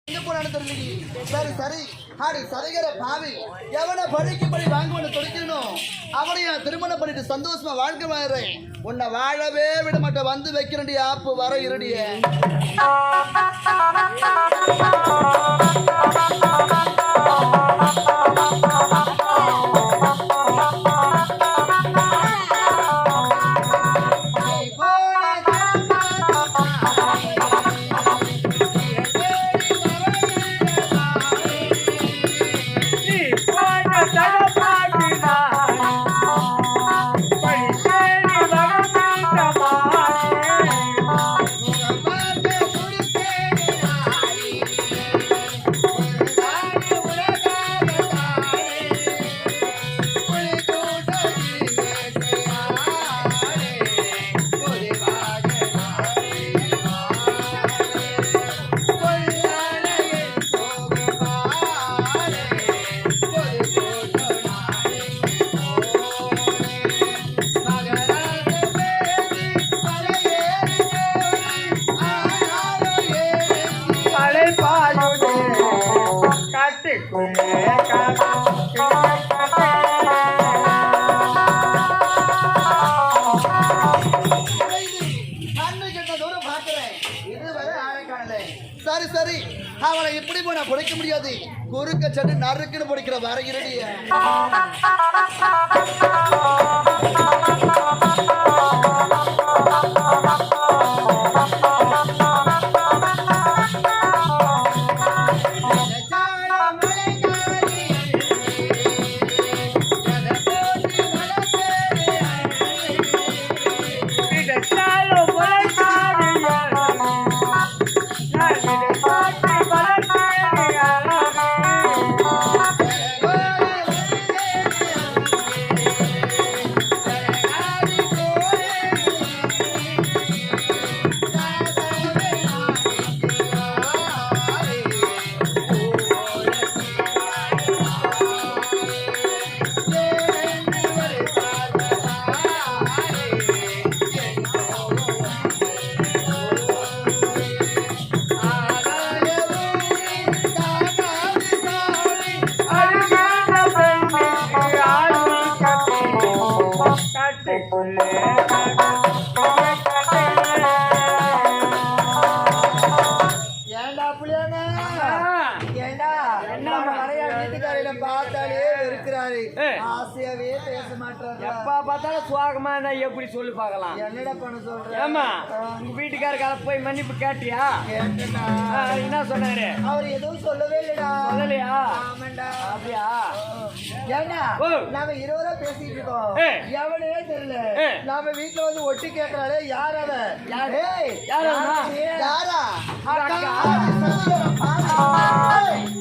சரி சரி அடி சரிகிற பாவி எவனை பழிக்கு பழி வாங்குவனை துடிக்கணும் அவனைய திருமணம் பண்ணிட்டு சந்தோஷமா வாழ்க்கை வாழ்றேன் உன்னை வாழவே விட மாட்டேன் வந்து வைக்கிறண்டி ஆப்பு வர இருடிய சரி சரி அவளை இப்படி போனா பிடிக்க முடியாது குறுக்க சட்டு நறுக்குன்னு பிடிக்கிற வர இருடிய எப்படி சொல்லி பார்க்கலாம் என்னடா பண்ண சொல்ற ஏமா உங்க வீட்டுக்காரக்கார போய் மன்னிப்பு கேட்டியா என்ன சொன்னாரு அவர் எதுவும் சொல்லவே இல்லடா சொல்லலையா ஆமாண்டா அப்படியா ஏண்டா நாம இருவரா பேசிட்டு இருக்கோம் எவனே தெரியல நாம வீட்டுல வந்து ஒட்டி கேட்கறாளே யார் அவ யாரா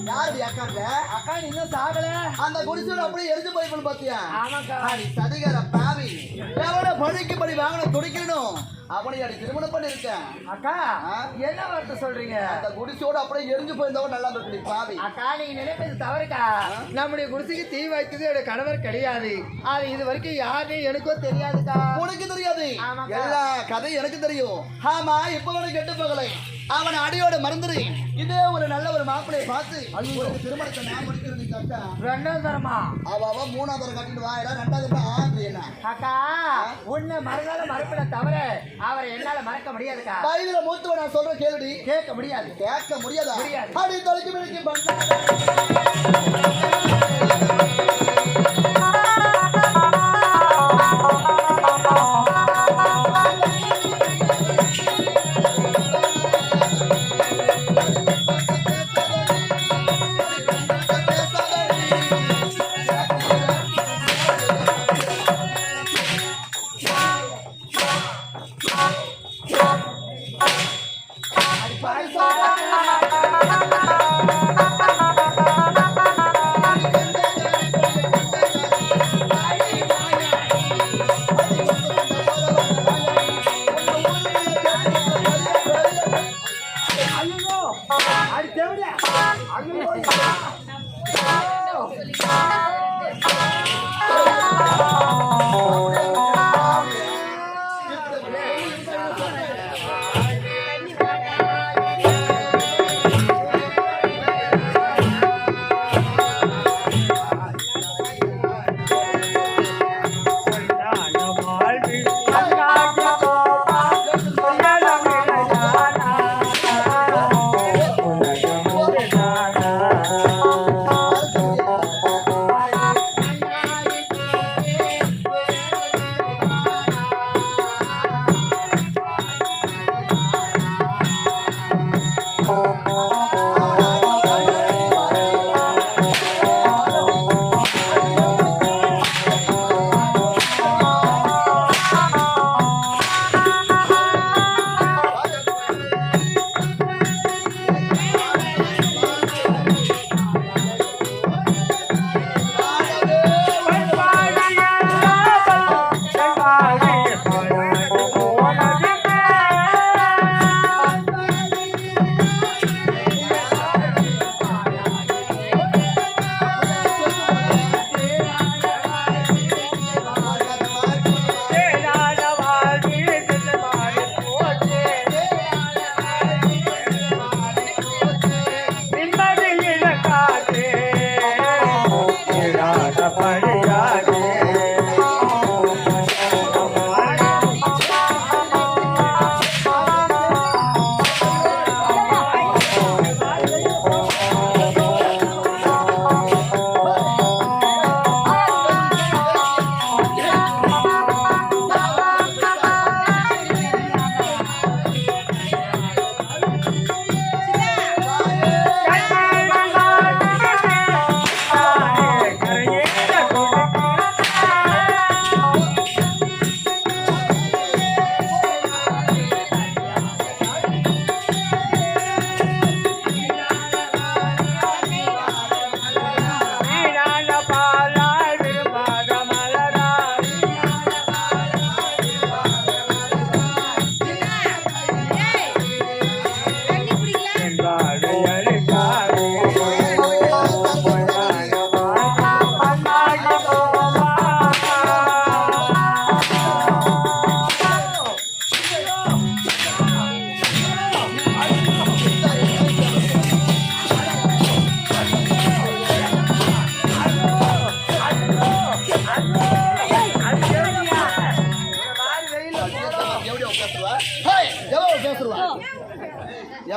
யாரு அக்காங்க அக்கா இன்னும் சாகல அந்த குடிசோட அப்படியே எரிஞ்சு போய் பாத்தியா ஆமாக்கா சதிகார பாவி எவன பழிக்கு படி வாங்கின துடிக்கணும் அவனை அடி திருமணம் பண்ணிருக்கேன் அக்கா என்ன வார்த்தை சொல்றீங்க அந்த குடிசோட அப்படியே எரிஞ்சு போயிருந்தவங்க நல்லா இருக்கு பாவி அக்கா நீங்க நினைப்பது தவறுக்கா நம்முடைய குடிசைக்கு தீ வைத்தது என்னோட கணவர் கிடையாது அது இது வரைக்கும் யாருன்னு எனக்கும் தெரியாதுக்கா உனக்கு தெரியாது எல்லா கதையும் எனக்கு தெரியும் ஆமா இப்ப உனக்கு கெட்டு போகலை அவனை அடியோட மறந்துரு இதே ஒரு நல்ல ஒரு மாப்பிளையை பார்த்து ஒரு திருமணத்தை நான் முடிக்கிறது கட்டா ரெண்டாவது தரமா அவ மூணாவது தரம் கட்டிட்டு வாயிடா ரெண்டாவது என்ன அக்கா உன்னை மறுநாள் மறுப்பிட தவிர அவரை என்னால மறக்க முடியாதுக்கா வயதுல மூத்தவ நான் சொல்ற கேள்வி கேட்க முடியாது அடி தொலைக்கு மிளக்கி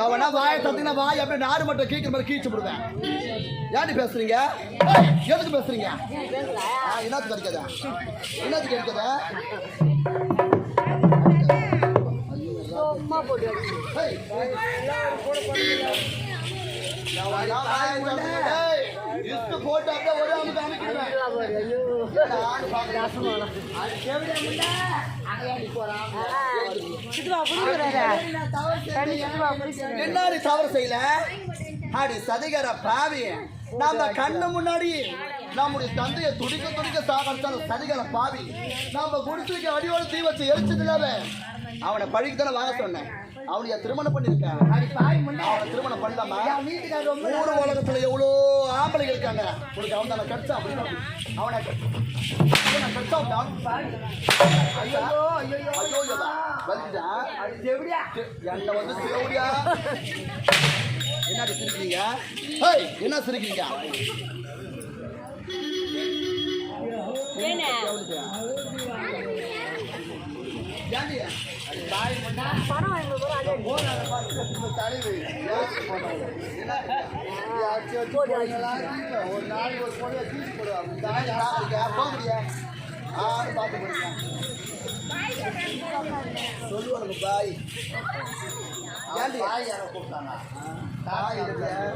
எவனா வாயை தந்தீங்கன்னா வாய் அப்படியே நாடு மட்டும் கீக்கிற மாதிரி கீச்சு விடுவேன். ஏன்டி பேசுறீங்க? எதுக்கு பேசுறீங்க? என்னத்துக்கு அடிக்காதா? என்னத்துக்கு அடிக்காதா? போட்டு அப்படியே ஒரு அமுக்கு அமைக்கிறேன். என்ன தவறு செய்யல அடி சதிகார பாவி, நம்ம கண்ணு முன்னாடி நம்முடைய தந்தையை துடிக்க துடிக்க சாகடிச்சாலும் சதிகார பாவி, நம்ம குடிசைக்கு அடியோட தீ வச்சு எரிச்சதுனால அவனை பழிக்கு தானே வாங்க சொன்னேன். அவனைய திருமணம் பண்ணிருக்கேன். அவனை திருமணம் பண்ணலாமா? ஊர் உலகத்துல எவ்வளோ ஆம்பளைங்க இருக்காங்க. உனக்கு அவன் தானே கடிச்சா அப்படின்னு அவனை என்ன வந்து சிவடியா என்ன சிரிக்கிறீங்க? என்ன சிரிக்கிறீங்க? ஒரு நாளைக்கு ஒரு பொண்ணு தூக்கி போடுவாங்க. சொல்லுவாங்க பாய். பாய் யாரை கூப்பிட்டாங்க? தாய்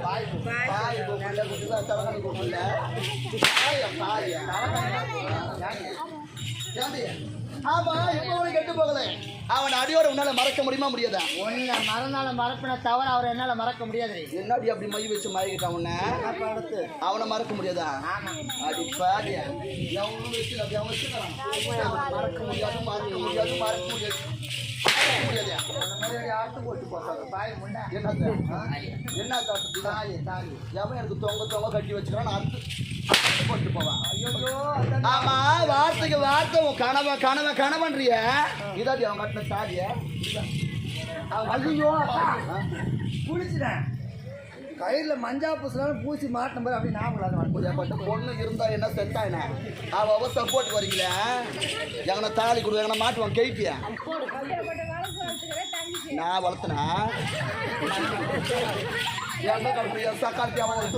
பாய் பாய் கூப்பிடல, தலைவலி கூப்பிடல. தாய் ஆமா, எப்போ கெட்டு போகல. அவன் அடியோட உன்னால மறக்க முடியுமா? முடியாதா? ஒன்னு மறந்தால மறப்பின தவிர அவரை என்னால மறக்க முடியாது. என்னடி அப்படி மை வச்சு மயக்கிட்டான் உன்னை? அவனை மறக்க முடியாதா? அடி பாரு, எவனும் வச்சு அப்படி அவன் வச்சுக்கிறான். மறக்க முடியாது, மறக்க முடியாது, மறக்க முடியாது. எனக்கு தொங்க தொங்க கட்டி வச்சுக்கிறான். அறுத்து போட்டு போவான். ஆமா, வார்த்தைக்கு வார்த்தை கனவ கனவ கனவன்றிய இதாட்டி அவன் கட்டின சாதிய. ஐயோ குளிச்சுட்டேன். கையில் மஞ்சா பூசினாலும் பூசி மாட்டின போது அப்படி ஞாபகம் பொண்ணு இருந்தா என்ன செட்டா என்ன? அவ சப்போர்ட் வரீங்களே, எங்கன்னா தாலி கொடு, எங்கன்னா மாட்டுவான் கெயிட்டியா? நான் வளர்த்தனா என்ன கல்பியா சக்காத்தி அவன்